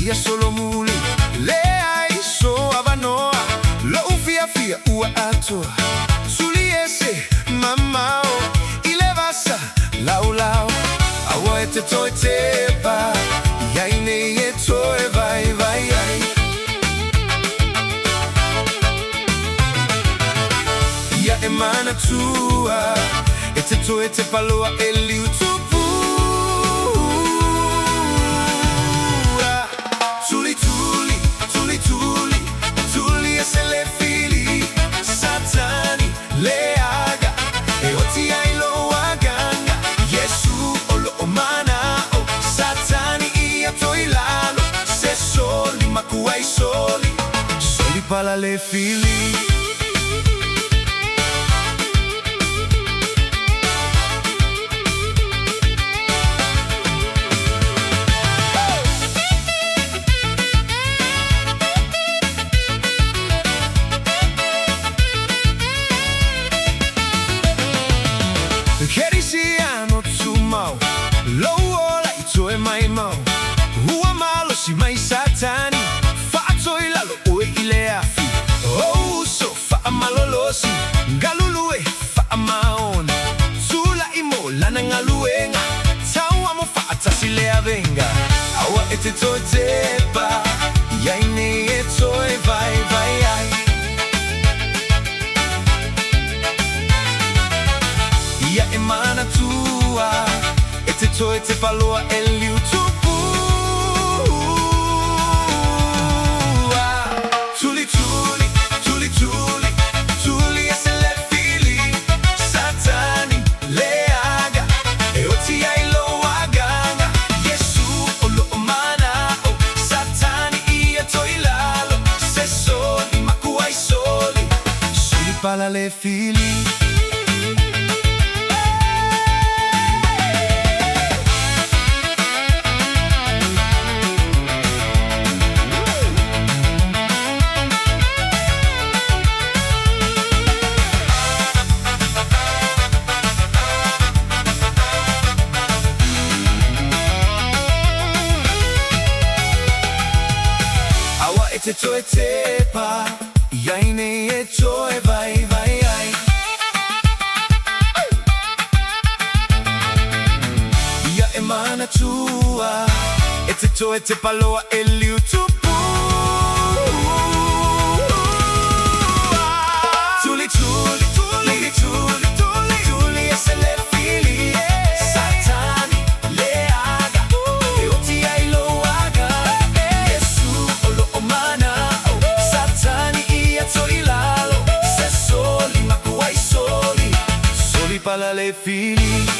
ia solo muli le ai so avanoa lo ufia fia ua atoa suliese mamao ilevasa laulau awa te toi te pa yaine e toi vai vai ai ia e mana tua e te toi te paloa e liu tupu tuli tuli tuli tuli tuli e se le fili satani le aga e oti ai lo aganga Yesu o lo omana o satani ia toi lalo se soli makuai soli soli pala le fili Kerisiano tsumau lo ola i toe mai mau hua malo si mai satani faatoi lalo ue ile afi o so faa malolosi galulue faa maona sula imo lana ngaluenga tau amo faatasi le avenga awa ete toe tepa yaine e toe vai vai ai ia e mana tua e te toi te paloa e liu tupu tuli tuli tuli tuli tuli e se le fili satani le aga e oti ai lo aganga Yesu o lo omana o satani ia toi lalo se soli makuai soli soli pala le fili te toe te pa yaine e toe vai vai ai ia e mana tua e te toe te paloa e liu tupu tuli tuli tuli tuli tuli tuli e se le fili satani le aga e oti ai lo aga Yesu o lo omana satani ia toi lalo se soli makuai soli soli pala le fili